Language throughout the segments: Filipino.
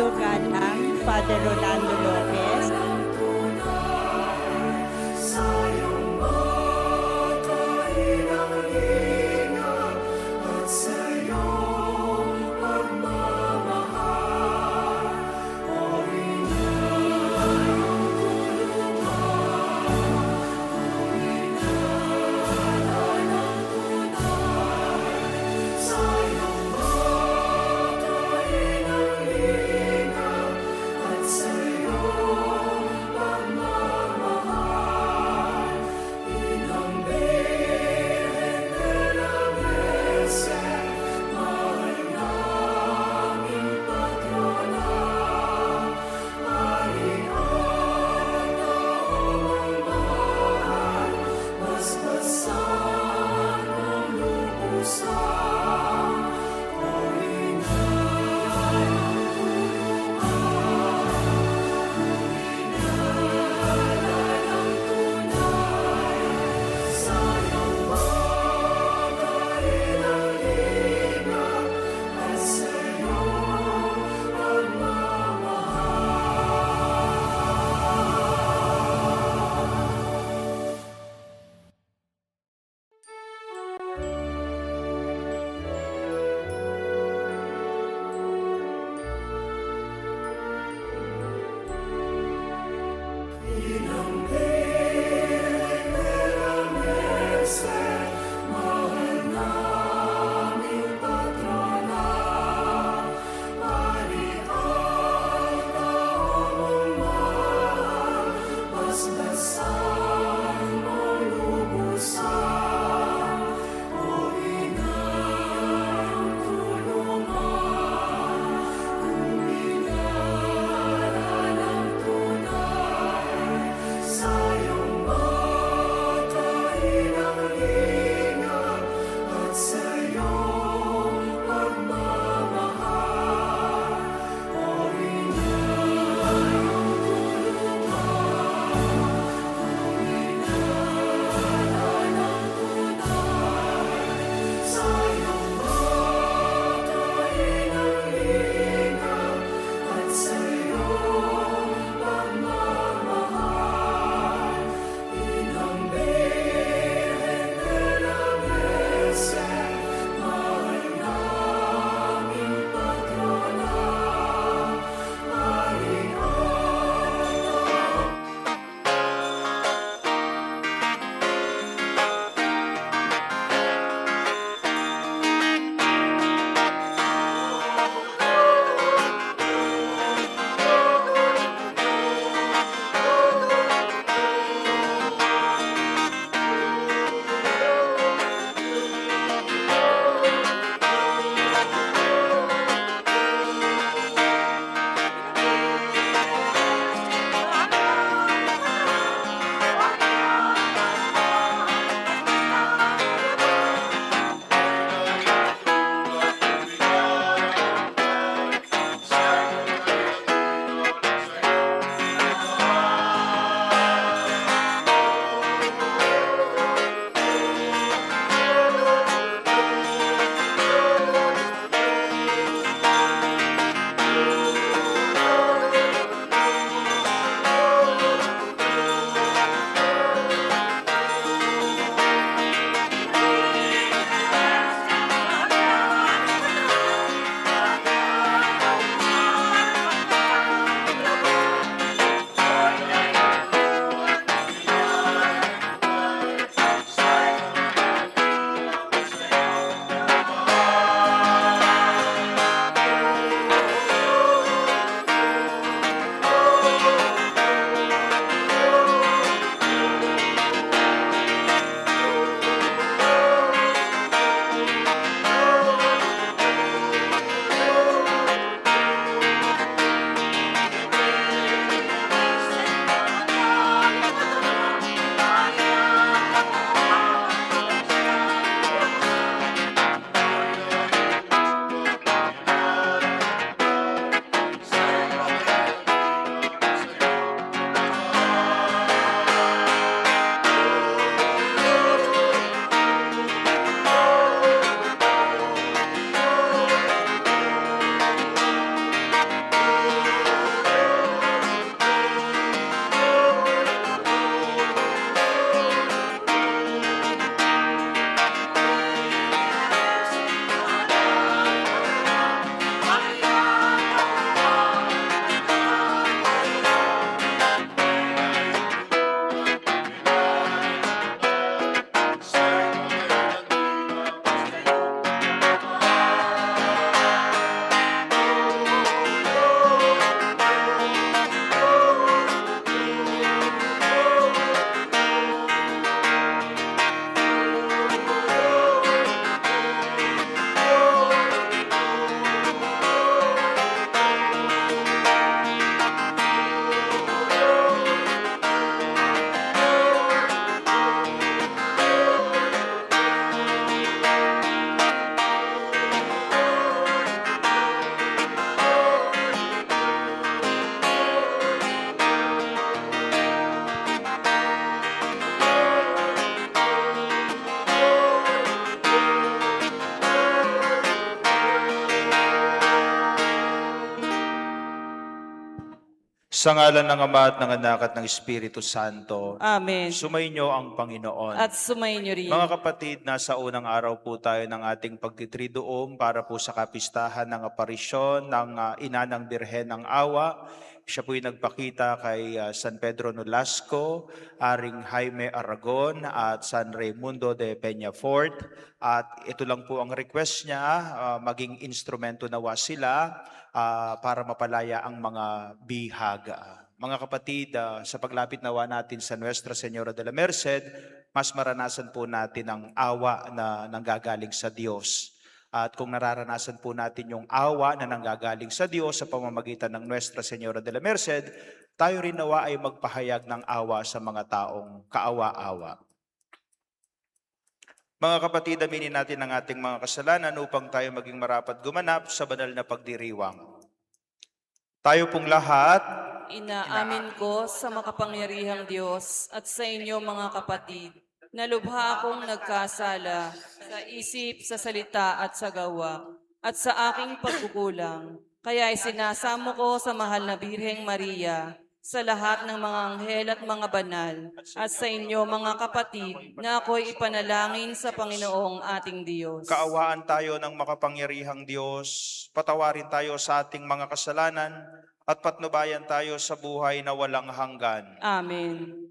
Julio Galang, Father Rolando Lopez, Sa'yo Sa ngalan ng Ama at ng Anak at ng Espiritu Santo, Amen. sumainyo ang Panginoon. At sumainyo rin. Mga kapatid, nasa unang araw po tayo ng ating pagtitriduum para po sa kapistahan ng aparisyon ng Ina ng Birhen ng Awa. Siya po'y nagpakita kay San Pedro Nolasco, Aring Jaime Aragon at San Raimundo de Peñafort. At ito lang po ang request niya, maging instrumento nawa sila para mapalaya ang mga bihag. Mga kapatid, sa paglapit nawa natin sa Nuestra Señora de la Merced, mas maranasan po natin ang awa na nanggagaling sa Diyos. At kung nararanasan po natin yung awa na nanggagaling sa Diyos sa pamamagitan ng Nuestra Señora de la Merced, tayo rin nawa ay magpahayag ng awa sa mga taong kaawa-awa. Mga kapatid, aminin natin ang ating mga kasalanan upang tayo maging marapat gumanap sa banal na pagdiriwang. Tayo pong lahat, Inaamin ko sa makapangyarihang Diyos at sa inyo mga kapatid, na lubha akong nagkasala sa isip, sa salita at sa gawa, at sa aking pagkukulang. Kaya isinasamo ko sa mahal na Birheng Maria, sa lahat ng mga anghel at mga banal, at sa inyo mga kapatid, na ako'y ipanalangin sa Panginoong ating Diyos. kaawaan tayo ng makapangyarihang Diyos, patawarin tayo sa ating mga kasalanan, at patnubayan tayo sa buhay na walang hanggan. Amen.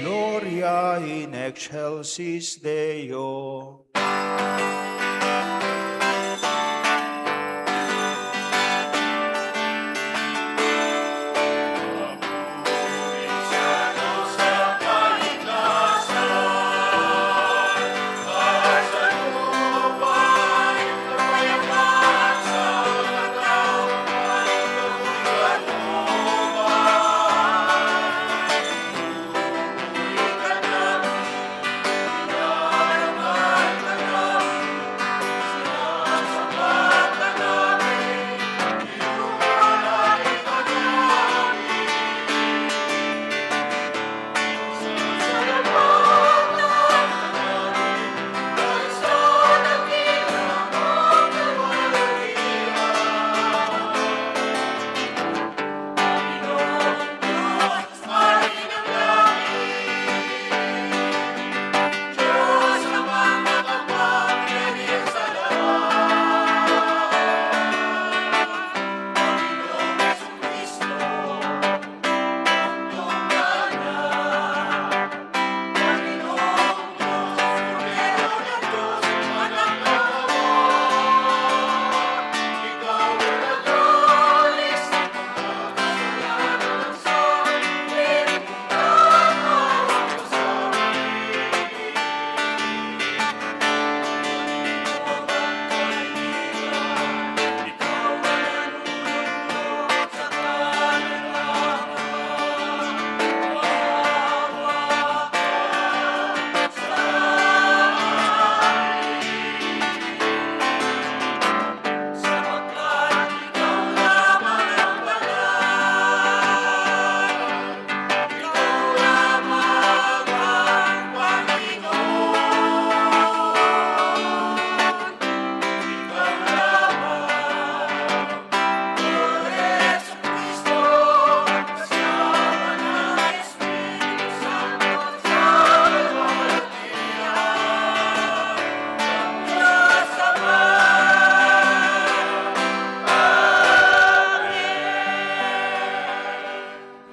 Gloria in excelsis Deo.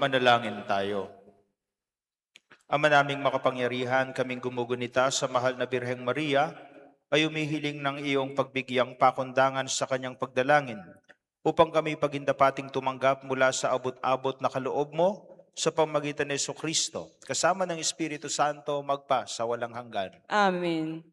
Manalangin tayo. Ama naming makapangyarihan, kaming gumugunita sa mahal na Birheng Maria, ay umihiling ng iyong pagbigyang pakundangan sa kanyang pagdalangin, upang kami pagindapating tumanggap mula sa abot-abot na kaloob mo sa pamamagitan ni Jesucristo, kasama ng Espiritu Santo, magpa sa walang hanggan. Amen.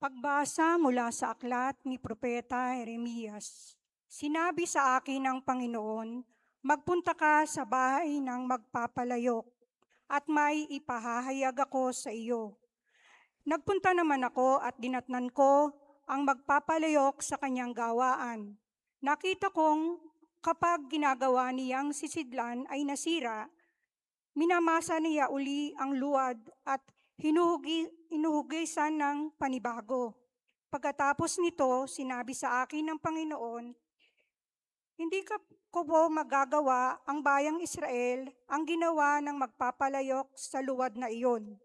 Pagbasa mula sa aklat ni Propeta Jeremias. Sinabi sa akin ng Panginoon, magpunta ka sa bahay ng magpapalayok at may ipahahayag ako sa iyo. Nagpunta naman ako at dinatnan ko ang magpapalayok sa kanyang gawaan. Nakita kong kapag ginagawa niyang sisidlan ay nasira, minamasa niya uli ang luwad at hinuhugisan ng panibago. Pagkatapos nito, sinabi sa akin ng Panginoon, hindi ko po magagawa ang bayang Israel ang ginawa ng magpapalayok sa luwad na iyon.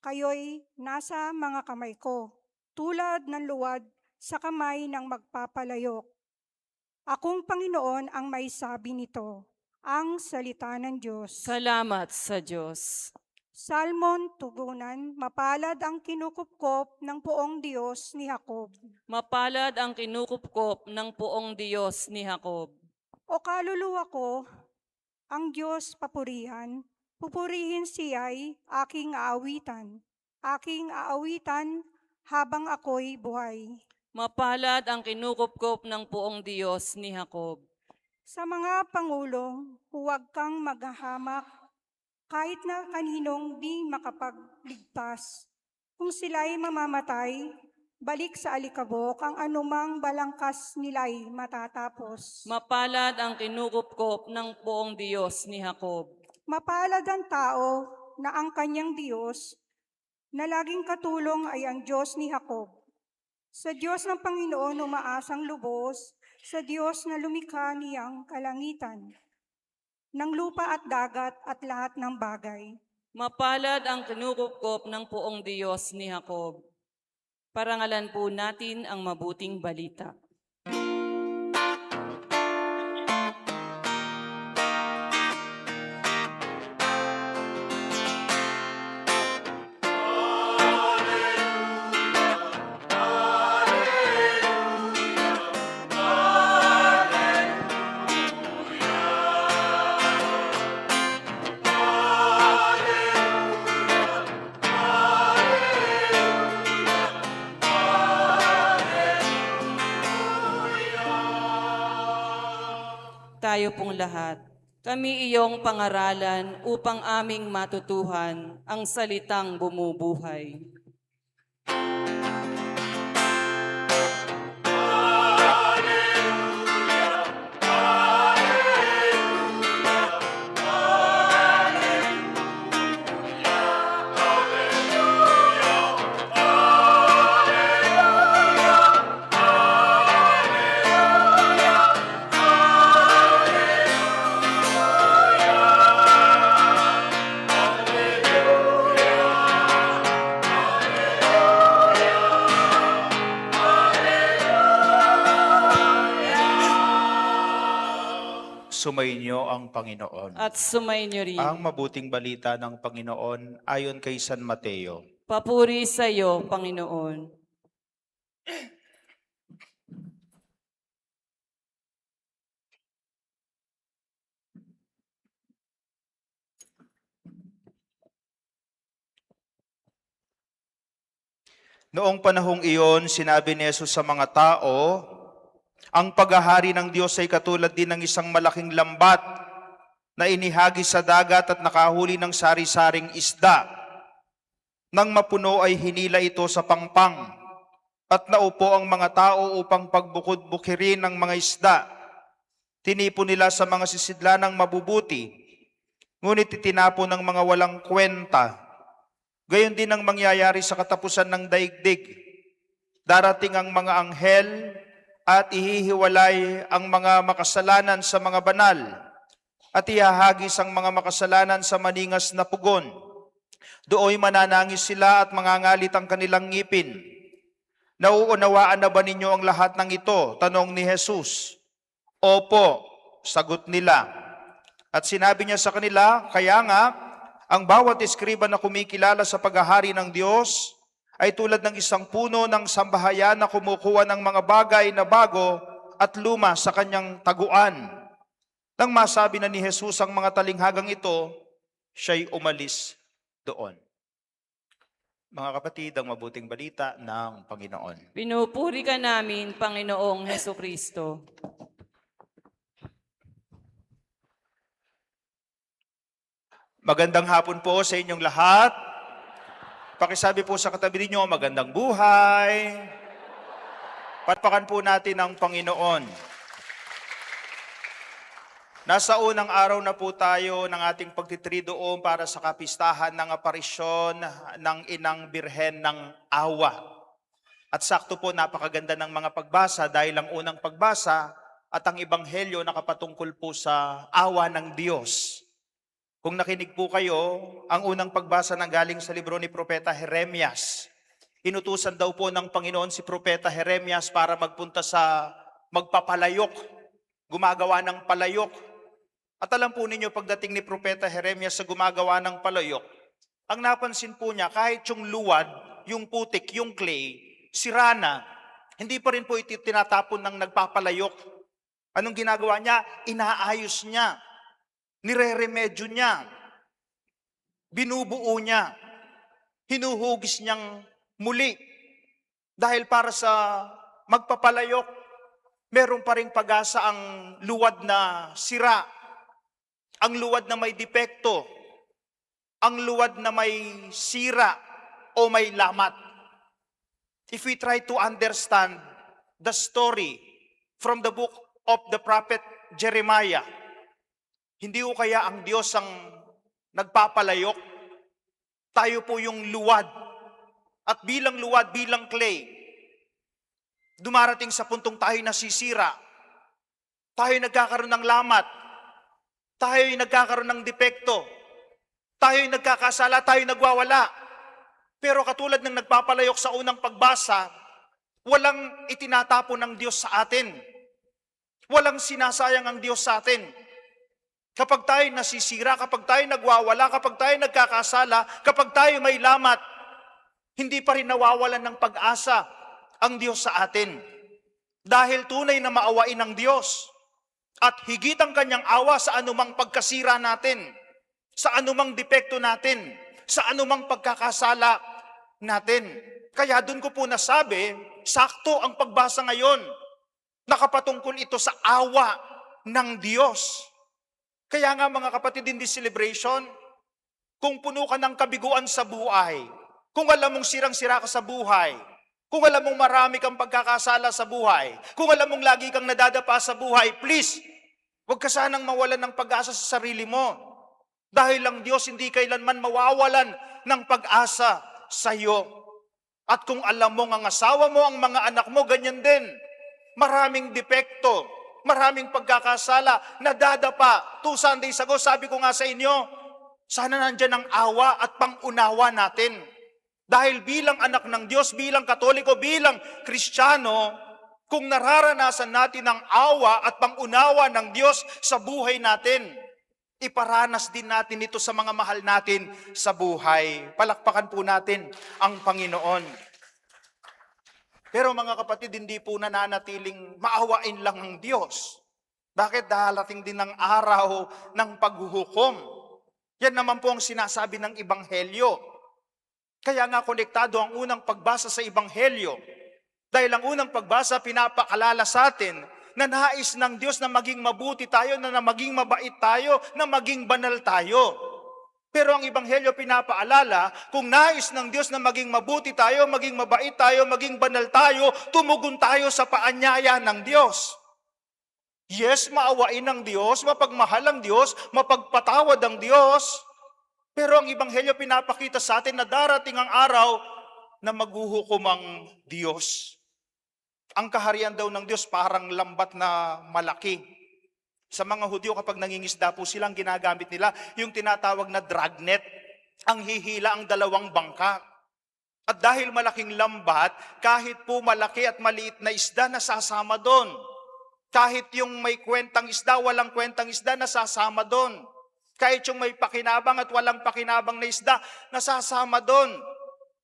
Kayo'y nasa mga kamay ko, tulad ng luwad sa kamay ng magpapalayok. Akong Panginoon ang may sabi nito, ang salita ng Diyos. Salamat sa Diyos. Salmon tugunan, mapalad ang kinukupkop ng poong Diyos ni Jacob. Mapalad ang kinukupkop ng poong Diyos ni Jacob. O kaluluwa ko, ang Diyos papurihan, pupurihin siya'y aking aawitan habang ako'y buhay. Mapalad ang kinukupkop ng poong Diyos ni Jacob. Sa mga pangulong, huwag kang maghahamak kahit na kaninong di makapagligtas. Kung sila'y mamamatay, balik sa alikabok ang anumang balangkas nila'y matatapos. Mapalad ang kinukupkop ng poong Diyos ni Jacob. Mapalad ang tao na ang kanyang Diyos, na laging katulong ay ang Diyos ni Jacob. Sa Diyos ng Panginoon umaasang lubos, sa Diyos na lumikha niyang kalangitan, ng lupa at dagat at lahat ng bagay. Mapalad ang kinukupkop ng poong Diyos ni Jacob. Parangalan po natin ang mabuting balita. Tayo pong lahat, kami iyong pangaralan upang aming matutuhan ang salitang bumubuhay. Sumainyo ang Panginoon. At sumainyo rin. Ang mabuting balita ng Panginoon ayon kay San Mateo. Papuri sa iyo, Panginoon. Noong panahong iyon, sinabi ni Jesus sa mga tao, ang paghahari ng Diyos ay katulad din ng isang malaking lambat na inihagis sa dagat at nakahuli ng sari-saring isda. Nang mapuno ay hinila ito sa pangpang at naupo ang mga tao upang pagbukod-bukirin ng mga isda. Tinipon nila sa mga sisidlanang mabubuti, ngunit itinapon ng mga walang kwenta. Gayon din ang mangyayari sa katapusan ng daigdig. Darating ang mga anghel at ihihiwalay ang mga makasalanan sa mga banal at ihahagis ang mga makasalanan sa maningas na pugon. Dooy mananangis sila at mangangalit ang kanilang ngipin. Nauunawaan na ba ninyo ang lahat ng ito? Tanong ni Jesus. Opo, sagot nila. At sinabi niya sa kanila, kaya nga, ang bawat eskriba na kumikilala sa paghahari ng Diyos ay tulad ng isang puno ng sambahayan na kumukuha ng mga bagay na bago at luma sa kanyang taguan. Nang masabi na ni Jesus ang mga talinghagang ito, siya'y umalis doon. Mga kapatid, ang mabuting balita ng Panginoon. Pinupuri ka namin, Panginoong Heso Kristo. Magandang hapon po sa inyong lahat. Pakisabi po sa katabi ninyo, magandang buhay. Patpakan po natin ang Panginoon. Nasa unang araw na po tayo ng ating pagtitridoon para sa kapistahan ng aparisyon ng Inang Birhen ng Awa. At sakto po, napakaganda ng mga pagbasa dahil ang unang pagbasa at ang ebanghelyo nakapatungkol po sa awa ng Diyos. Kung nakinig po kayo, ang unang pagbasa ng galing sa libro ni Propeta Jeremias. Inutusan daw po ng Panginoon si Propeta Jeremias para magpunta sa magpapalayok, gumagawa ng palayok. At alam po ninyo, pagdating ni Propeta Jeremias sa gumagawa ng palayok, ang napansin po niya, kahit yung luwad, yung putik, yung clay, sira na, hindi pa rin po ito tinatapon ng nagpapalayok. Anong ginagawa niya? Inaayos niya. Nire-remedyo niya, binubuo niya, hinuhugis niyang muli. Dahil para sa magpapalayok, meron pa ring pag-asa ang luwad na sira, ang luwad na may depekto, ang luwad na may sira o may lamat. If we try to understand the story from the book of the prophet Jeremiah, hindi ko kaya ang Diyos ang nagpapalayok? Tayo po yung luwad. At bilang luwad, bilang clay, dumarating sa puntong tayo nasisira. Tayo nagkakaroon ng lamat. Tayo nagkakaroon ng depekto. Tayo nagkakasala, tayo nagwawala. Pero katulad ng nagpapalayok sa unang pagbasa, walang itinatapon ng Diyos sa atin. Walang sinasayang ang Diyos sa atin. Kapag tayo nasisira, kapag tayo nagwawala, kapag tayo nagkakasala, kapag tayo may lamat, hindi pa rin nawawalan ng pag-asa ang Diyos sa atin. Dahil tunay na maawain ng Diyos at higit ang kanyang awa sa anumang pagkasira natin, sa anumang depekto natin, sa anumang pagkakasala natin. Kaya doon ko po nasabi, sakto ang pagbasa ngayon. Nakapatungkol ito sa awa ng Diyos. Kaya nga mga kapatid, in this celebration, kung puno ka ng kabiguan sa buhay, kung alam mong sirang-sira ka sa buhay, kung alam mong marami kang pagkakasala sa buhay, kung alam mong lagi kang nadadapa sa buhay, please, huwag ka sanang mawalan ng pag-asa sa sarili mo. Dahil ang Diyos hindi kailanman mawawalan ng pag-asa sa iyo. At kung alam mo ang asawa mo, ang mga anak mo, ganyan din. Maraming depekto, maraming pagkakasala, nadadapa. 2 Sundays ago, sabi ko nga sa inyo, sana nandyan ang awa at pangunawa natin. Dahil bilang anak ng Diyos, bilang Katoliko, bilang Kristiyano, kung nararanasan natin ang awa at pangunawa ng Diyos sa buhay natin, iparanas din natin ito sa mga mahal natin sa buhay. Palakpakan po natin ang Panginoon. Pero mga kapatid, hindi po nananatiling maawain lang ang Diyos. Bakit? Darating din ang araw ng paghuhukom. Yan naman po ang sinasabi ng Ebanghelyo. Kaya nga konektado ang unang pagbasa sa Ebanghelyo. Dahil ang unang pagbasa pinapakalala sa atin na nais ng Diyos na maging mabuti tayo, na maging mabait tayo, na maging banal tayo. Pero ang Ebanghelyo pinapaalala, kung nais ng Diyos na maging mabuti tayo, maging mabait tayo, maging banal tayo, tumugon tayo sa paanyaya ng Diyos. Yes, maawain ng Diyos, mapagmahal ang Diyos, mapagpatawad ang Diyos. Pero ang Ebanghelyo pinapakita sa atin na darating ang araw na maghuhukom ang Diyos. Ang kaharian daw ng Diyos parang lambat na malaki. Sa mga Hudyo, kapag nangingisda po silang ginagamit nila yung tinatawag na dragnet, ang hihila ang dalawang bangka. At dahil malaking lambat, kahit po malaki at maliit na isda, nasasama doon. Kahit yung may kwentang isda, walang kwentang isda, nasasama doon. Kahit yung may pakinabang at walang pakinabang na isda, nasasama doon.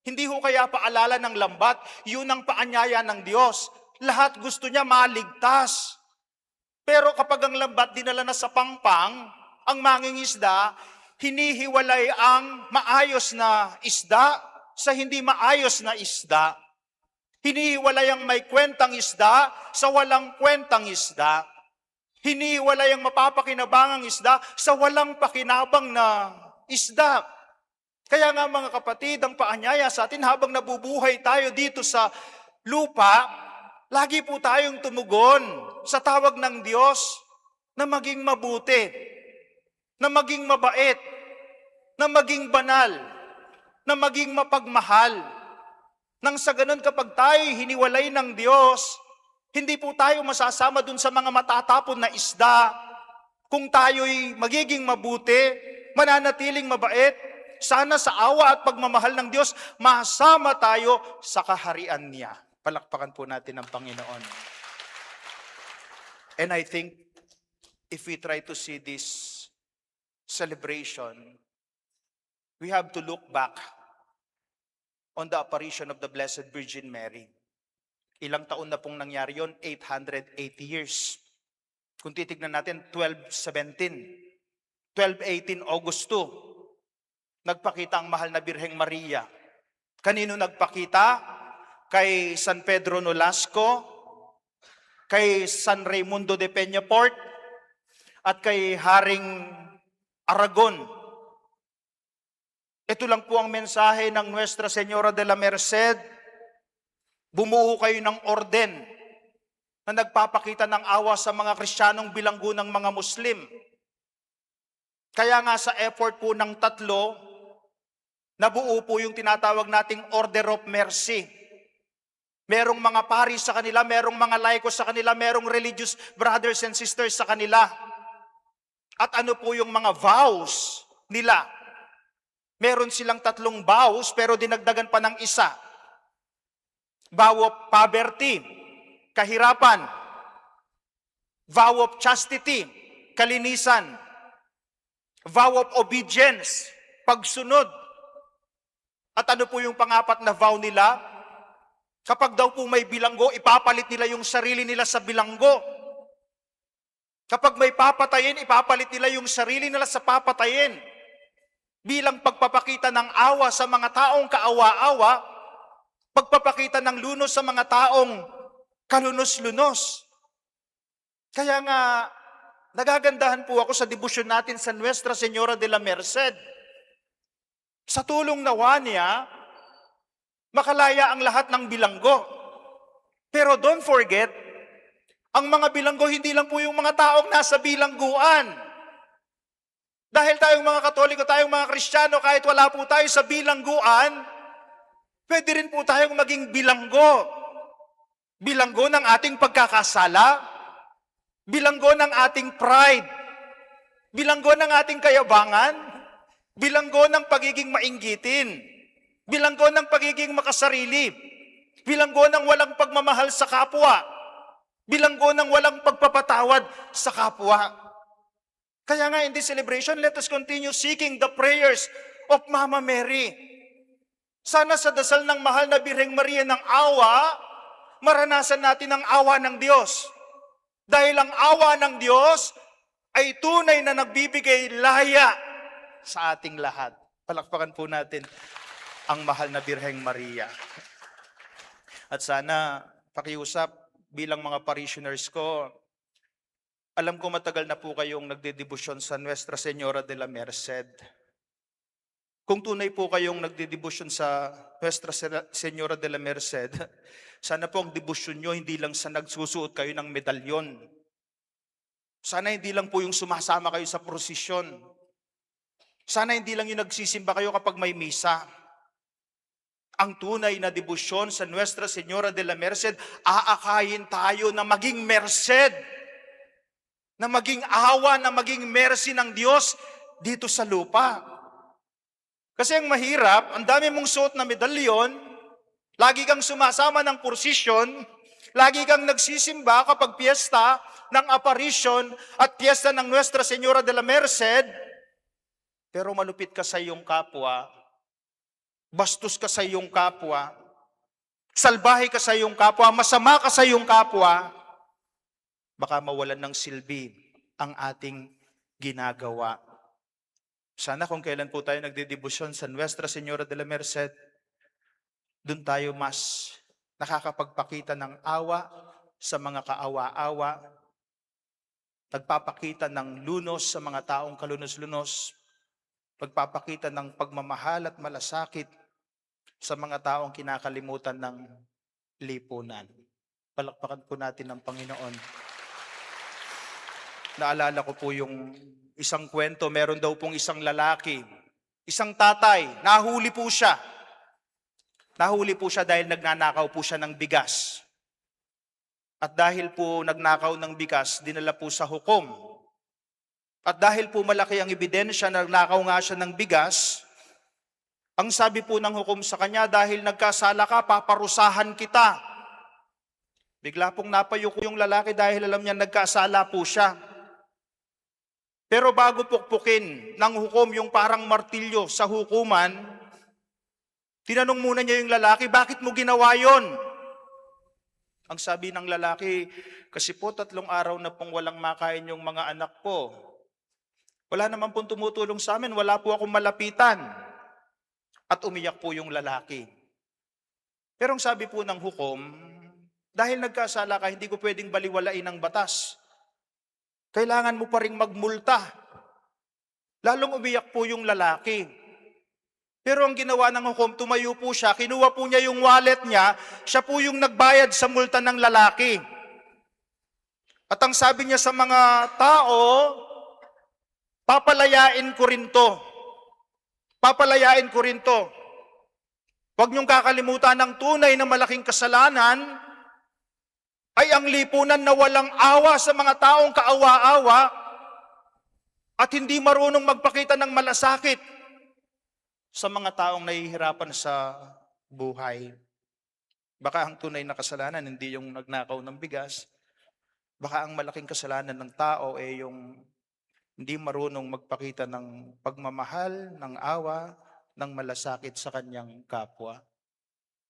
Hindi ho kaya paalala ng lambat, yun ang paanyaya ng Diyos. Lahat gusto niya maligtas. Pero kapag ang lambat dinala na sa pangpang, ang mangingisda, hinihiwalay ang maayos na isda sa hindi maayos na isda. Hinihiwalay ang may kwentang isda sa walang kwentang isda. Hinihiwalay ang mapapakinabangang isda sa walang pakinabang na isda. Kaya nga mga kapatid, ang paanyaya sa atin habang nabubuhay tayo dito sa lupa, lagi po tayong tumugon sa tawag ng Diyos na maging mabuti, na maging mabait, na maging banal, na maging mapagmahal. Nang sa ganun kapag tayo hiniwalay ng Diyos, hindi po tayo masasama dun sa mga matatapon na isda. Kung tayo'y magiging mabuti, mananatiling mabait, sana sa awa at pagmamahal ng Diyos, masama tayo sa kaharian niya. Palakpakan po natin ang Panginoon. And I think, if we try to see this celebration, we have to look back on the apparition of the Blessed Virgin Mary. Ilang taon na pong nangyari yon? 880 years. Kung titignan natin, 1218, August 2, nagpakita ang mahal na Birheng Maria. Kanino nagpakita? Kay San Pedro Nolasco, kay San Raimundo de Peñafort, at kay Haring Aragon. Ito lang po ang mensahe ng Nuestra Señora de la Merced. Bumuo kayo ng orden na nagpapakita ng awa sa mga Kristiyanong bilanggo ng mga Muslim. Kaya nga sa effort po ng tatlo, nabuo po yung tinatawag nating Order of Mercy. Merong mga pari sa kanila, merong mga laiko sa kanila, merong religious brothers and sisters sa kanila. At ano po yung mga vows nila? Meron silang 3 vows pero dinagdagan pa ng isa. Vow of poverty, kahirapan. Vow of chastity, kalinisan. Vow of obedience, pagsunod. At ano po yung pang-4 na vow nila? Kapag daw po may bilanggo, ipapalit nila yung sarili nila sa bilanggo. Kapag may papatayin, ipapalit nila yung sarili nila sa papatayin. Bilang pagpapakita ng awa sa mga taong kaawa-awa, pagpapakita ng lunos sa mga taong kalunos-lunos. Kaya nga, nagagandahan po ako sa debosyon natin sa Nuestra Señora de la Merced. Sa tulong nawa niya, makalaya ang lahat ng bilanggo. Pero don't forget, ang mga bilanggo hindi lang po yung mga taong nasa bilangguan. Dahil tayong mga Katoliko, tayong mga Kristiyano, kahit wala po tayo sa bilangguan, pwede rin po tayong maging bilanggo. Bilanggo ng ating pagkakasala, bilanggo ng ating pride, bilanggo ng ating kayabangan, bilanggo ng pagiging mainggitin, bilanggo ng pagiging makasarili, bilanggo ng walang pagmamahal sa kapwa, bilanggo ng walang pagpapatawad sa kapwa. Kaya nga in this celebration, let us continue seeking the prayers of Mama Mary. Sana sa dasal ng mahal na Birheng Maria ng awa, maranasan natin ang awa ng Diyos. Dahil ang awa ng Diyos ay tunay na nagbibigay laya sa ating lahat. Palakpakan po natin ang mahal na Birheng Maria. At sana pakiusap bilang mga parishioners ko, alam ko matagal na po kayong nagdedebosyon sa Nuestra Señora de la Merced. Kung tunay po kayong nagdedebosyon sa Nuestra Señora de la Merced, sana po ang debosyon nyo hindi lang sa nagsusuot kayo ng medalyon. Sana hindi lang po yung sumasama kayo sa prosesyon. Sana hindi lang yung nagsisimba kayo kapag may misa. Ang tunay na debosyon sa Nuestra Señora de la Merced, aakayin tayo na maging merced, na maging awa, na maging mercy ng Diyos dito sa lupa. Kasi ang mahirap, ang dami mong suot na medalyon, lagi kang sumasama ng prosesyon, lagi kang nagsisimba kapag piyesta ng apparition at piyesta ng Nuestra Señora de la Merced, pero malupit ka sa iyong kapwa, bastos ka sa iyong kapwa, salbahe ka sa iyong kapwa, masama ka sa iyong kapwa, baka mawalan ng silbi ang ating ginagawa. Sana kung kailan po tayo nagdedebosyon sa Nuestra Señora de la Merced, doon tayo mas nakakapagpakita ng awa sa mga kaawa-awa, nagpapakita ng lunos sa mga taong kalunos-lunos, pagpapakita ng pagmamahal at malasakit sa mga taong kinakalimutan ng lipunan. Palakpakan po natin ang Panginoon. Naalala ko po yung isang kwento, meron daw pong isang lalaki, isang tatay, nahuli po siya. Nahuli po siya dahil nagnanakaw po siya ng bigas. At dahil po nagnakaw ng bigas, dinala po sa hukom. At dahil po malaki ang ebidensya na nagnakaw nga siya ng bigas, ang sabi po ng hukom sa kanya, dahil nagkasala ka, paparusahan kita. Bigla pong napayuko yung lalaki dahil alam niya nagkasala po siya. Pero bago pukpukin ng hukom yung parang martilyo sa hukuman, tinanong muna niya yung lalaki, bakit mo ginawa yon? Ang sabi ng lalaki, kasi po 3 araw na pong walang makain yung mga anak ko. Wala naman pong tumutulong sa amin, wala po akong malapitan. At umiyak po yung lalaki. Pero ang sabi po ng hukom, dahil nagkasala ka, hindi ko pwedeng baliwalain ang batas. Kailangan mo pa ring magmulta. Lalong umiyak po yung lalaki. Pero ang ginawa ng hukom, tumayo po siya, kinuha po niya yung wallet niya, siya po yung nagbayad sa multa ng lalaki. At ang sabi niya sa mga tao, papalayain ko rin to. Papalayain ko rin to. Huwag niyong kakalimutan ng tunay na malaking kasalanan ay ang lipunan na walang awa sa mga taong kaawa-awa at hindi marunong magpakita ng malasakit sa mga taong nahihirapan sa buhay. Baka ang tunay na kasalanan hindi yung nagnakaw ng bigas. Baka ang malaking kasalanan ng tao ay yung hindi marunong magpakita ng pagmamahal, ng awa, ng malasakit sa kanyang kapwa.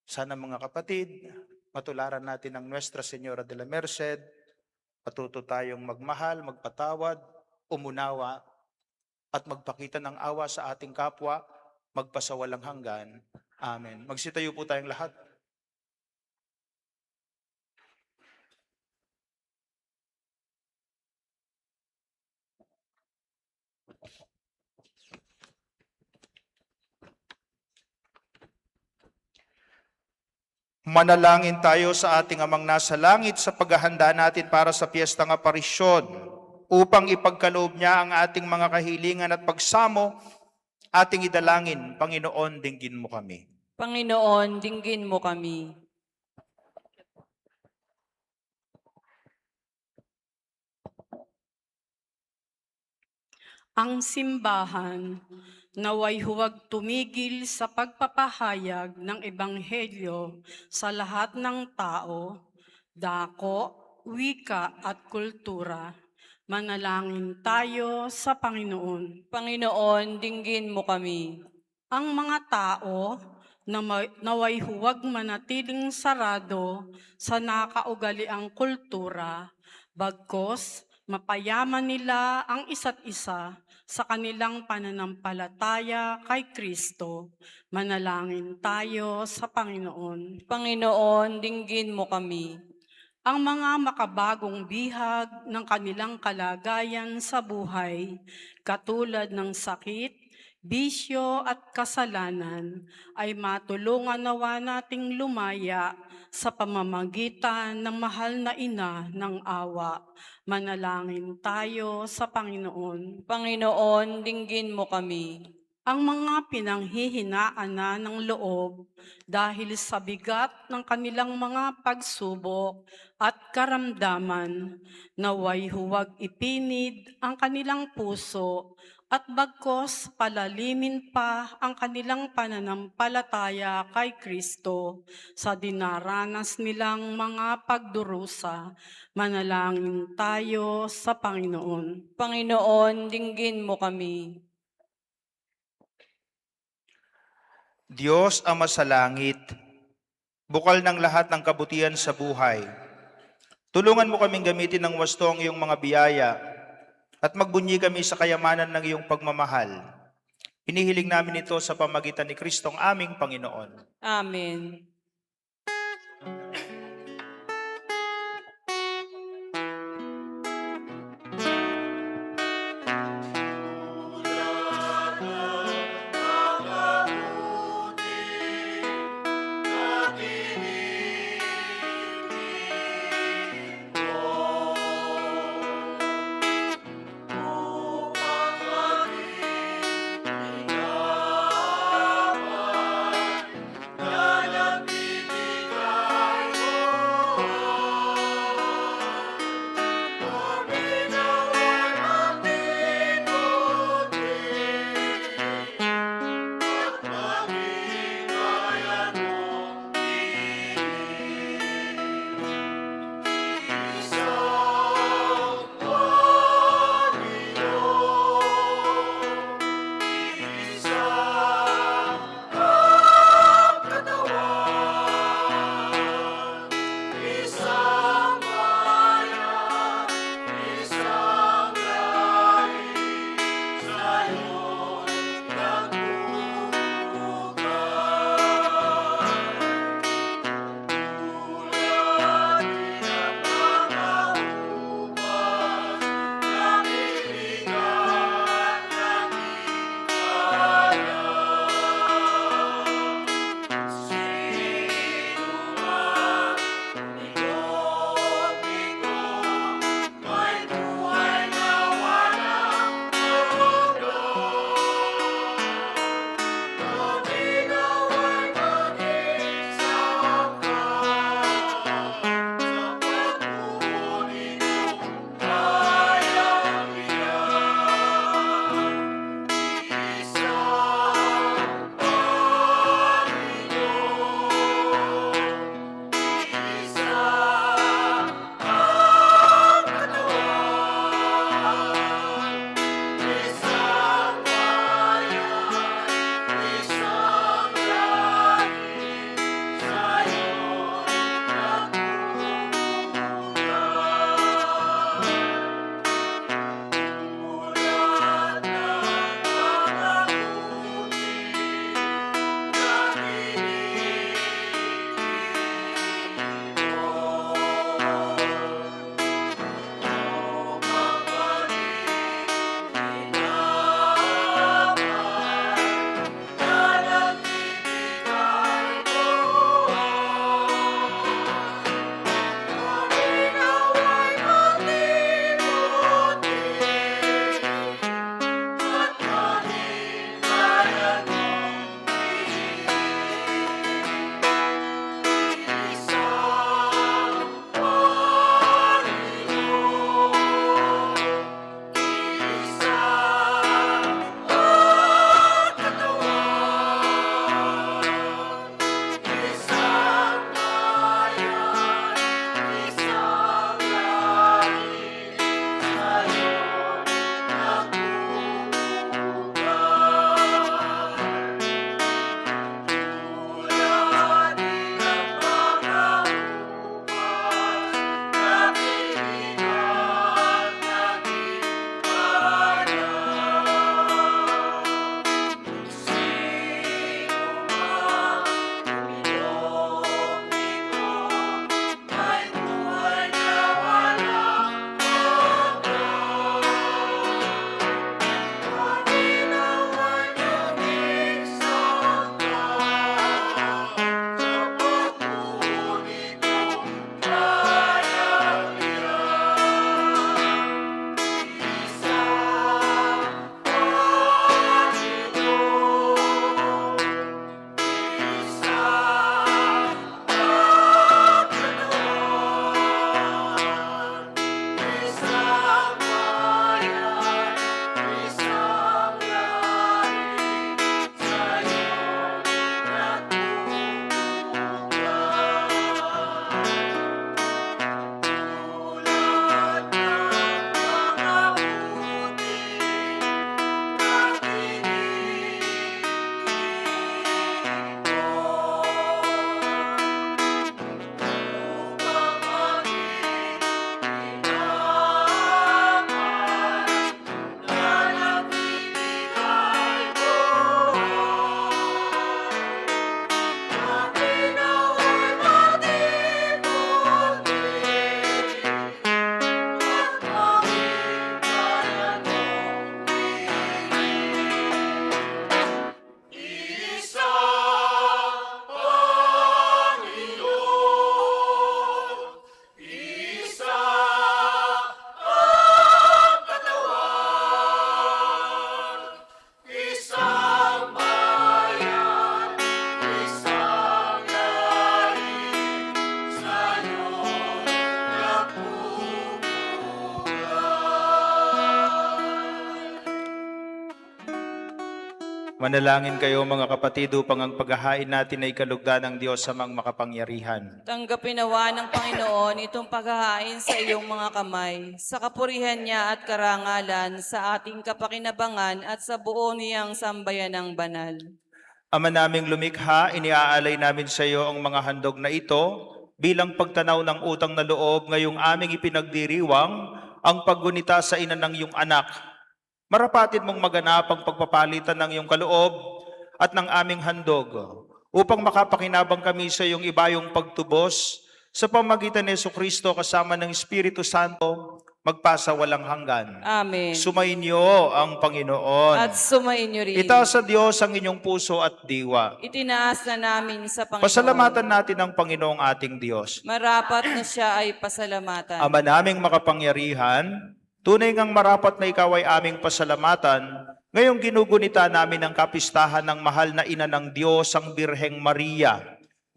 Sana mga kapatid, matularan natin ang Nuestra Señora de la Merced, matuto tayong magmahal, magpatawad, umunawa, at magpakita ng awa sa ating kapwa, magpasawalang hanggan. Amen. Magsitayo po tayong lahat. Manalangin tayo sa ating Amang nasa langit sa paghahanda natin para sa piyestang aparisyon upang ipagkaloob niya ang ating mga kahilingan at pagsamo, ating idalangin. Panginoon, dinggin mo kami. Panginoon, dinggin mo kami. Ang simbahan naway huwag tumigil sa pagpapahayag ng Ebanghelyo sa lahat ng tao, dako, wika at kultura. Manalangin tayo sa Panginoon. Panginoon, dinggin mo kami. Ang mga tao naway huwag manatiling sarado sa nakaugaliang kultura, bagkos mapayaman nila ang isa't isa sa kanilang pananampalataya kay Kristo. Manalangin tayo sa Panginoon. Panginoon, dinggin mo kami. Ang mga makabagong bihag ng kanilang kalagayan sa buhay, katulad ng sakit, bisyo at kasalanan, ay matulungan nawa nating lumaya sa pamamagitan ng mahal na ina ng awa. Manalangin tayo sa Panginoon. Panginoon, dinggin mo kami. Ang mga pinanghihinaan na ng loob dahil sa bigat ng kanilang mga pagsubok at karamdaman, naway huwag ipinid ang kanilang puso at bagkos palalimin pa ang kanilang pananampalataya kay Kristo sa dinaranas nilang mga pagdurusa. Manalangin tayo sa Panginoon. Panginoon, dinggin mo kami. Diyos ang masalangit, bukal ng lahat ng kabutihan sa buhay. Tulungan mo kaming gamitin ng wasto ang iyong mga biyaya at magbunyi kami sa kayamanan ng iyong pagmamahal. Inihiling namin ito sa pamagitan ni Kristong aming Panginoon. Amen. Manalangin kayo mga kapatid upang ang paghahain natin ay kalugdan ng Diyos sa mga makapangyarihan. Tanggapin nawa ng Panginoon itong paghahain sa iyong mga kamay, sa kapurihan niya at karangalan, sa ating kapakinabangan at sa buo niyang sambayanang banal. Ama naming lumikha, iniaalay namin sa iyo ang mga handog na ito bilang pagtanaw ng utang na loob ngayong aming ipinagdiriwang ang paggunita sa ina ng iyong anak. Marapatin mong maganap ang pagpapalitan ng iyong kaloob at ng aming handog upang makapakinabang kami sa iyong ibayong pagtubos sa pamagitan ni Jesucristo kasama ng Espiritu Santo magpasa walang hanggan. Amen. Sumainyo ang Panginoon. At sumain niyo rin. Itaas sa Diyos ang inyong puso at diwa. Itinaas na namin sa Panginoon. Pasalamatan natin ang Panginoong ating Diyos. Marapat na siya ay pasalamatan. Ama naming makapangyarihan, tunay ngang marapat na ikaw ay aming pasalamatan, ngayong ginugunita namin ang kapistahan ng mahal na ina ng Diyos, ang Birheng Maria.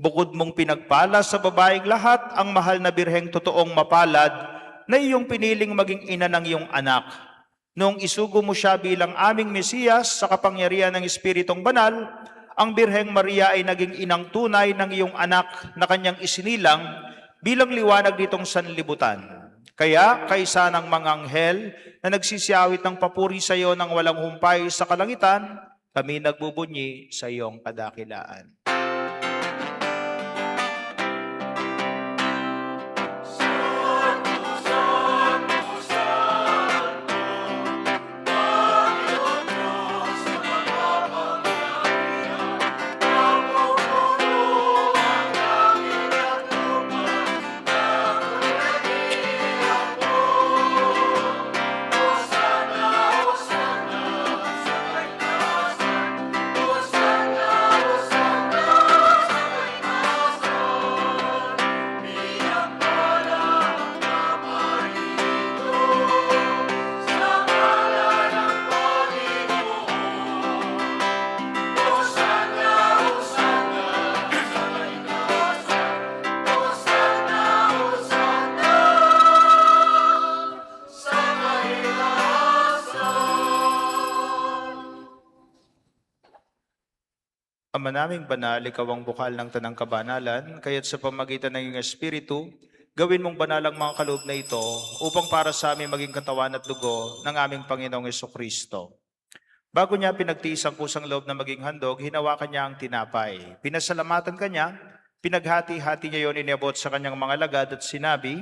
Bukod mong pinagpala sa babaeng lahat, ang mahal na Birheng totoong mapalad, na iyong piniling maging ina ng iyong anak. Noong isugo mo siya bilang aming Mesiyas sa kapangyarihan ng Espiritong Banal, ang Birheng Maria ay naging inang tunay ng iyong anak na kanyang isinilang bilang liwanag nitong sanlibutan. Kaya, kaysa ng mga anghel na nagsisiyawit ng papuri sa iyo ng walang humpay sa kalangitan, kami nagbubunyi sa iyong kadakilaan. Ama naming banal, ikaw ang bukal ng tanang kabanalan, kaya't sa pamagitan ng iyong Espiritu, gawin mong banal ang mga kaloob na ito upang para sa amin maging katawan at dugo ng aming Panginoong Jesucristo. Bago niya pinagtiis ang kusang loob na maging handog, hinawakan niya ang tinapay. Pinasalamatan kanya, pinaghati-hati niya yon, iniabot sa kanyang mga lagad at sinabi,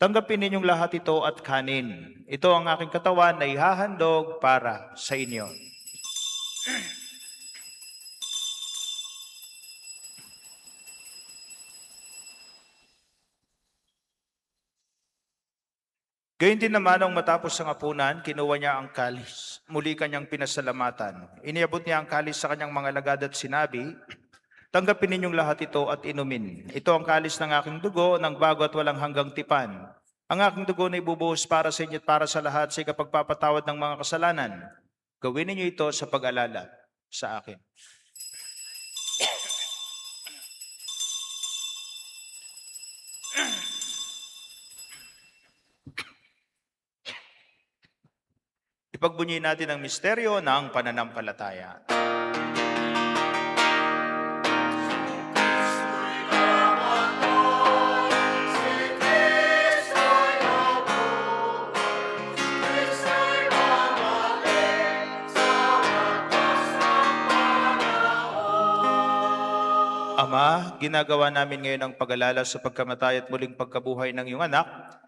"Tanggapin ninyong lahat ito at kanin. Ito ang aking katawan na ihahandog para sa inyo." Gayun din naman nung matapos ang hapunan, kinuha niya ang kalis. Muli kanyang pinasalamatan. Iniabot niya ang kalis sa kanyang mga lagad at sinabi, "Tanggapin ninyong lahat ito at inumin. Ito ang kalis ng aking dugo, ng bago at walang hanggang tipan. Ang aking dugo na ibubuhos para sa inyo at para sa lahat sa ikapagpapatawad ng mga kasalanan. Gawin ninyo ito sa pag-alala sa akin." Ipagbunyi natin ang misteryo ng pananampalataya. Ama, ginagawa namin ngayon ang pag-alala sa pagkamatay at muling pagkabuhay ng iyong anak,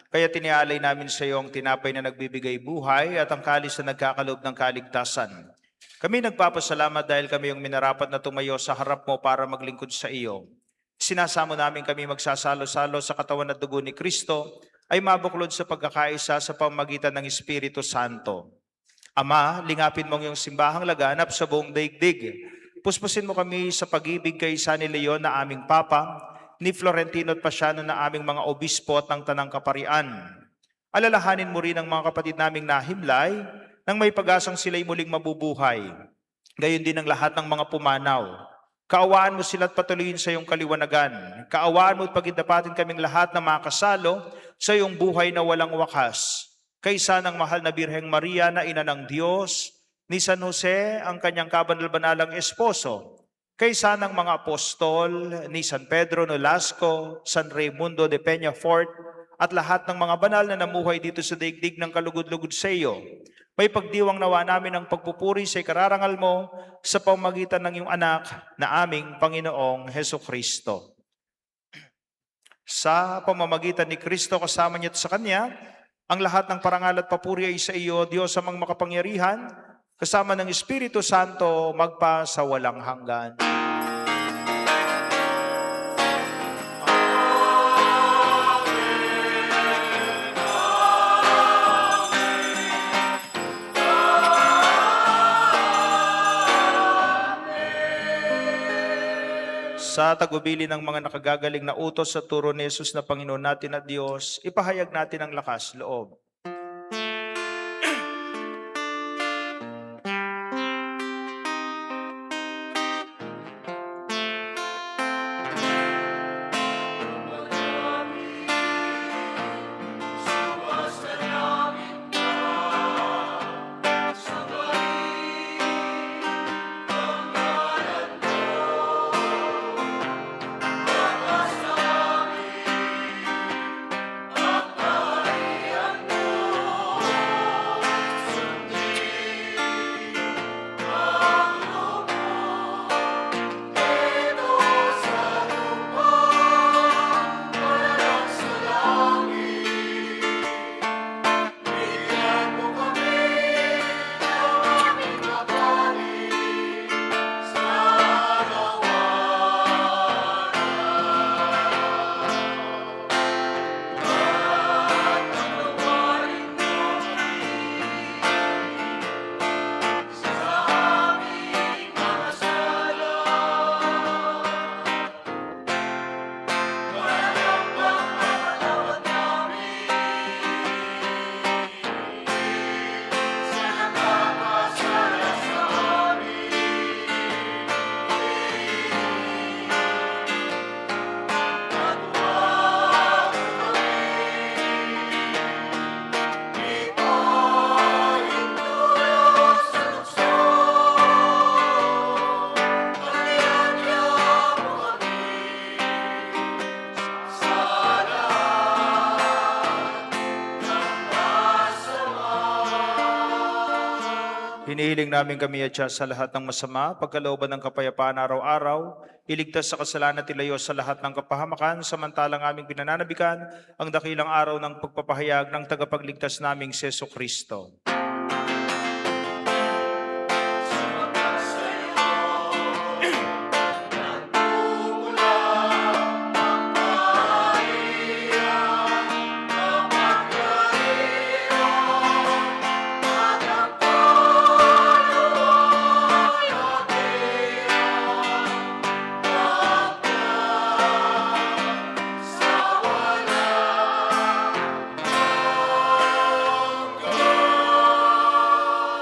kaya tinialay namin sa iyo ang tinapay na nagbibigay buhay at ang kalis na nagkakaloob ng kaligtasan. Kami nagpapasalamat dahil kami yung minarapat na tumayo sa harap mo para maglingkod sa iyo. Sinasamo namin kami magsasalo-salo sa katawan at dugo ni Kristo ay mabuklod sa pagkakaisa sa pamamagitan ng Espiritu Santo. Ama, lingapin mong yung simbahang laganap sa buong daigdig. Puspusin mo kami sa pag-ibig kay San Leon na aming Papa, ni Florentino at Pasiano na aming mga obispo at ng Tanang Kaparian. Alalahanin mo rin ang mga kapatid naming nahimlay nang may pag-asang sila'y muling mabubuhay. Gayon din ang lahat ng mga pumanaw. Kaawaan mo sila at patuloyin sa iyong kaliwanagan. Kaawaan mo at pagindapatin kaming lahat na makasalo sa iyong buhay na walang wakas. Kaysa ng mahal na Birheng Maria na ina ng Diyos, ni San Jose, ang kanyang kabanal-banalang esposo, kaysa ng mga apostol ni San Pedro Nolasco, San Raimundo de Peñafort, at lahat ng mga banal na namuhay dito sa daigdig ng kalugod-lugod sa iyo. May pagdiwang nawa namin ang pagpupuri sa ikararangal mo sa pamamagitan ng iyong anak na aming Panginoong Heso Kristo. Sa pamamagitan ni Kristo kasama niya at sa Kanya, ang lahat ng parangal at papuri ay sa iyo, Diyos amang makapangyarihan, kasama ng Espiritu Santo, magpa sa walang hanggan. Sa tagubili ng mga nakagagaling na utos sa turo ni Jesus na Panginoon natin at Diyos, ipahayag natin ang lakas loob. Hinihiling namin kami at siya sa lahat ng masama, pagkalooban ng kapayapaan araw-araw, iligtas sa kasalanan at ilayo sa lahat ng kapahamakan, samantalang aming pinananabikan ang dakilang araw ng pagpapahayag ng tagapagligtas naming si Jesu Kristo.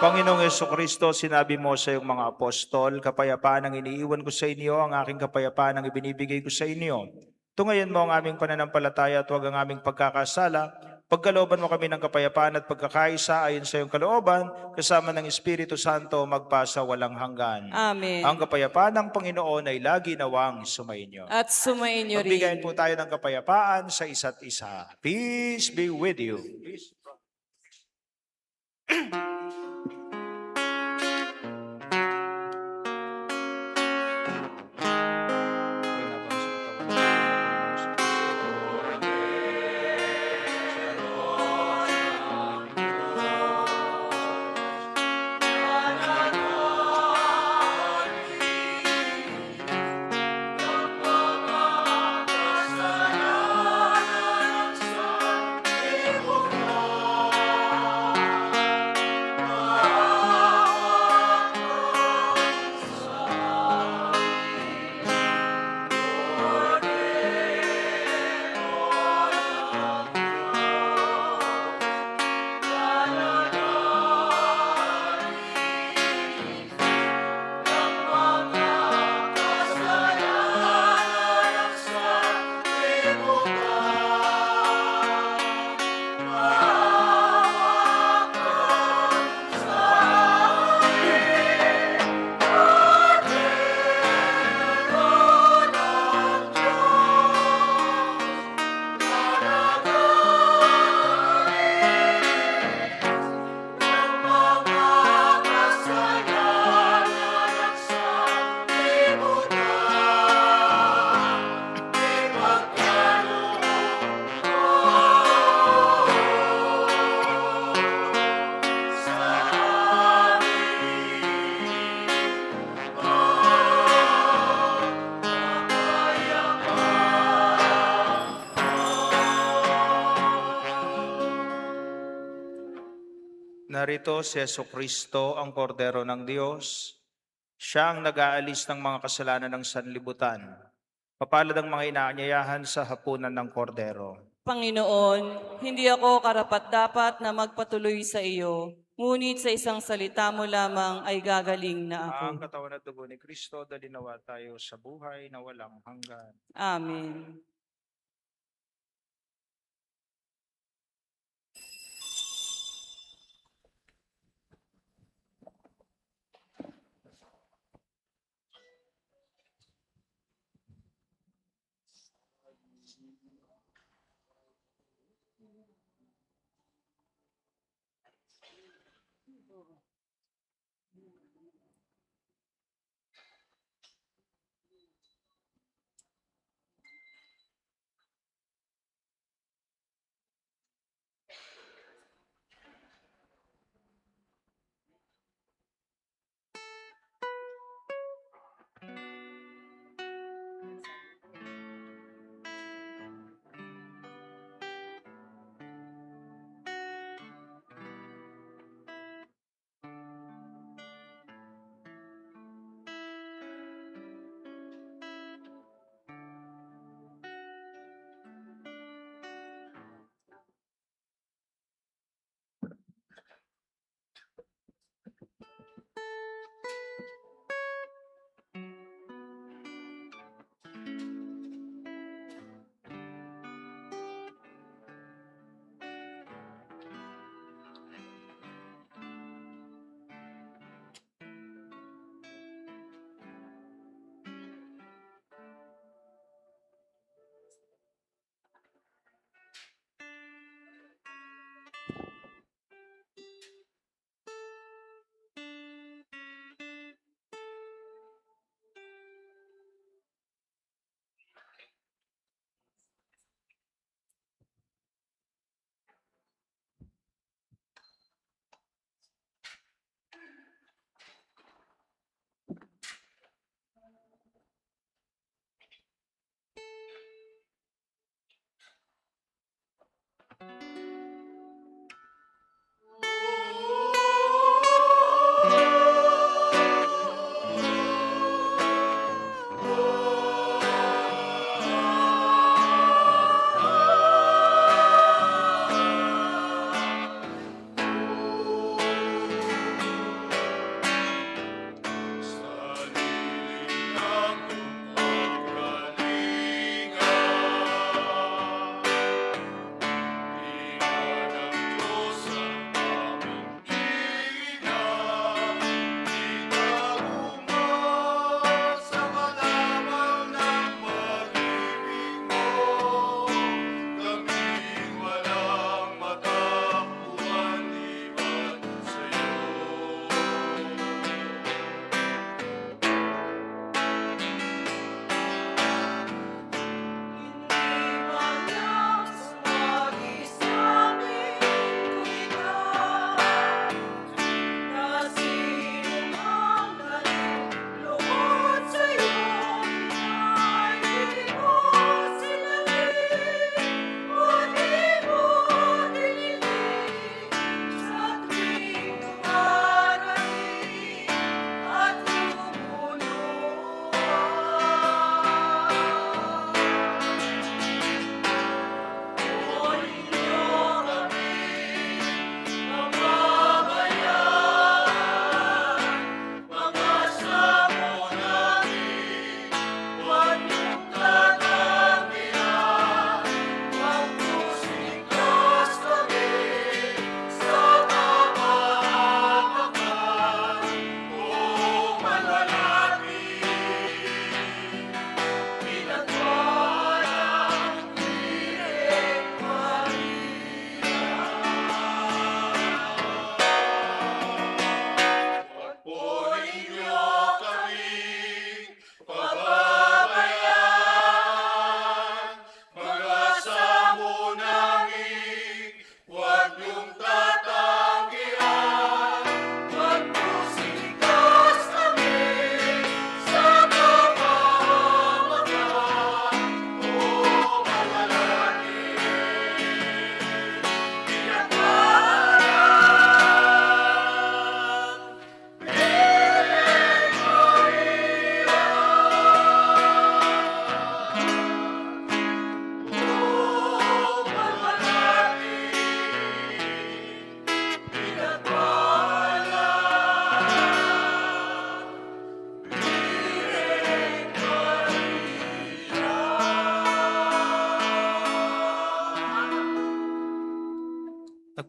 Panginoong Jesucristo, sinabi mo sa iyong mga apostol, kapayapaan ang iniiwan ko sa inyo, ang aking kapayapaan ang ibinibigay ko sa inyo. Tungayan mo ang aming pananampalataya at huwag ang aming pagkakasala. Pagkalooban mo kami ng kapayapaan at pagkakaisa ayon sa iyong kalooban, kasama ng Espiritu Santo, magpasa walang hanggan. Amen. Ang kapayapaan ng Panginoon ay lagi nawang sumainyo. At sumainyo rin. Magbigayin po tayo ng kapayapaan sa isa't isa. Peace be with you. Peace. Narito si Jesucristo, ang kordero ng Diyos. Siya ang nag-aalis ng mga kasalanan ng sanlibutan. Mapalad ang mga inaanyayahan sa hapunan ng kordero. Panginoon, hindi ako karapat-dapat na magpatuloy sa iyo, ngunit sa isang salita mo lamang ay gagaling na Ang ako. katawan at dugo ni Kristo, dalinawa tayo sa buhay na walang hanggan. Amen.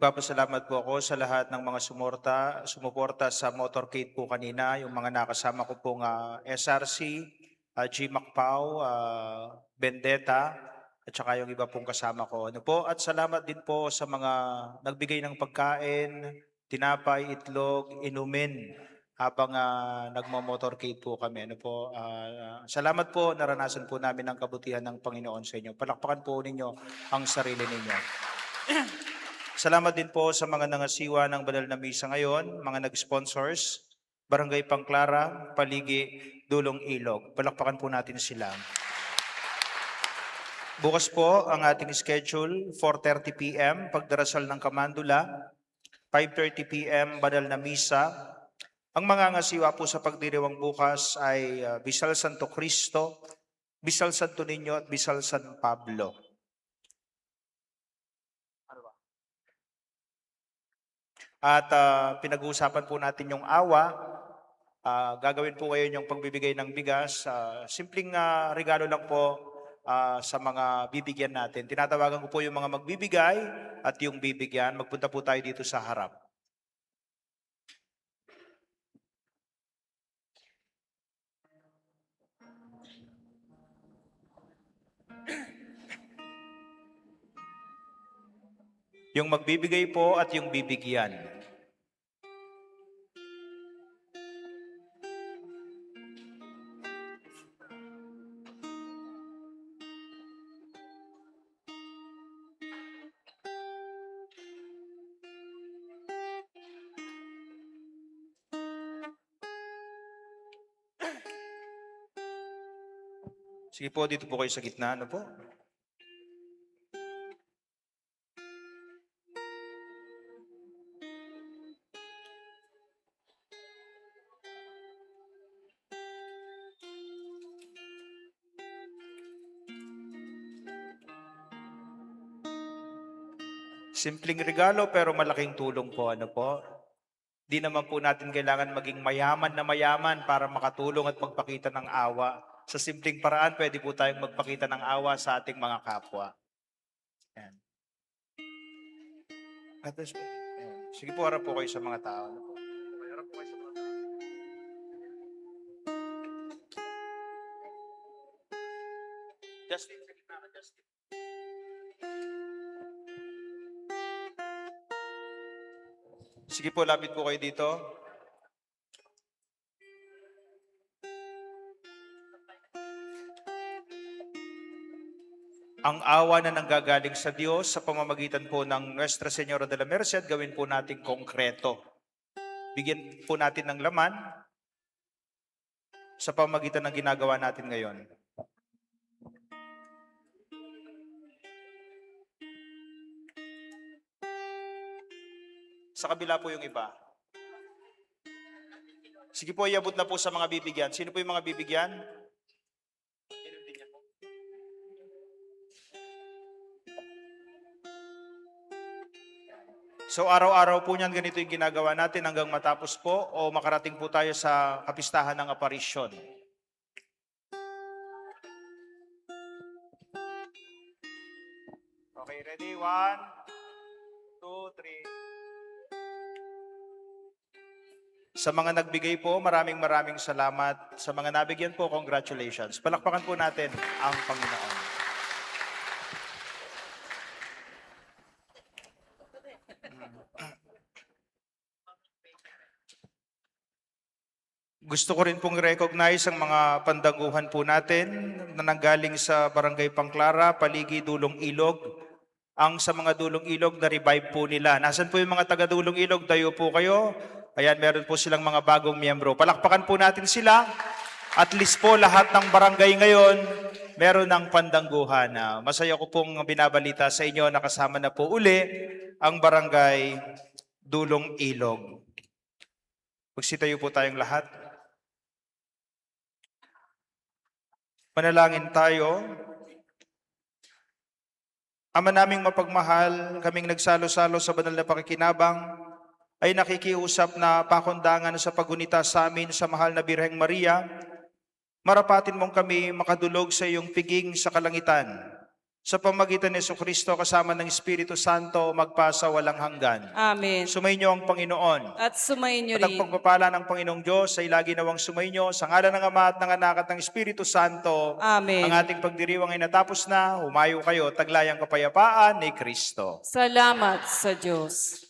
Nagpapasalamat po ako sa lahat ng mga sumuporta sa motorcade po kanina, yung mga nakasama ko pong SRC, G. Macpau, Bendeta, at saka yung iba pong kasama ko. Ano po? At salamat din po sa mga nagbigay ng pagkain, tinapay, itlog, inumin habang nagmo-motorcade po kami. Ano po? Salamat po, naranasan po namin ang kabutihan ng Panginoon sa inyo. Palakpakan po ninyo ang sarili ninyo. Salamat din po sa mga nangasiwa ng banal na misa ngayon, mga nag-sponsors, Barangay Pangclara, Paligi, Dulong Ilog. Palakpakan po natin sila. Bukas po ang ating schedule, 4:30 p.m. pagdarasal ng Kamandula, 5:30 p.m. banal na misa. Ang mga ngasiwa po sa pagdiriwang bukas ay Bisal Santo Cristo, Bisal Santo Niño at Bisal San Pablo. At pinag-uusapan po natin yung awa. Gagawin po ngayon yung pagbibigay ng bigas. Simpleng regalo lang po sa mga bibigyan natin. Tinatawagan ko po yung mga magbibigay at yung bibigyan. Magpunta po tayo dito sa harap. Yung magbibigay po at yung bibigyan. Sige po, dito po kayo sa gitna. Ano po? Simpleng regalo pero malaking tulong po. Ano po? Di naman po natin kailangan maging mayaman na mayaman para makatulong at magpakita ng awa. Sa simpleng paraan, pwede po tayong magpakita ng awa sa ating mga kapwa. Yan. Sige po, harap po kayo sa mga tao. Harap po kayo sa mga tao. Justin, sige na, Justin. Sige po, lapit po kayo dito. Ang awa na nanggagaling sa Diyos sa pamamagitan po ng Nuestra Señora de la Merced, gawin po natin konkreto. Bigyan po natin ng laman sa pamamagitan ng ginagawa natin ngayon. Sa kabila po yung iba. Sige po, iabot na po sa mga bibigyan. Sino po yung mga bibigyan? So araw-araw po niyan ganito yung ginagawa natin hanggang matapos po o makarating po tayo sa kapistahan ng aparisyon. Okay, ready? 1, 2, 3. Sa mga nagbigay po, maraming salamat. Sa mga nabigyan po, congratulations. Palakpakan po natin ang Panginoon. Gusto ko rin pong recognize ang mga pandaguhan po natin na nanggaling sa Barangay Pangclara, Paligi, Dulong Ilog. Ang sa mga Dulong Ilog na revive po nila. Nasaan po yung mga taga Dulong Ilog? Tayo po kayo. Ayan, meron po silang mga bagong miyembro. Palakpakan po natin sila. At least po lahat ng barangay ngayon, meron ng pandangguhan. Masaya ko pong binabalita sa inyo na kasama na po uli ang Barangay Dulong Ilog. Magsitayo po tayong lahat. Manalangin tayo. Ama naming mapagmahal, kaming nagsalo-salo sa banal na pakikinabang, ay nakikiusap na pakundangan sa pagunita sa amin sa mahal na Birheng Maria, marapatin mong kami makadulog sa iyong piging sa kalangitan. sa pamagitan ni Jesucristo kasama ng Espiritu Santo magpasa walang hanggan. Amen. Sumainyo ang Panginoon. At sumayin niyo At ang rin. pagpapala ng Panginoong Diyos ay lagi nawang sumainyo sa ngalan ng Ama at ng Anak at ng Espiritu Santo. Amen. Ang ating pagdiriwang ay natapos na. Humayo kayo, taglayang kapayapaan ni Kristo. Salamat sa Diyos.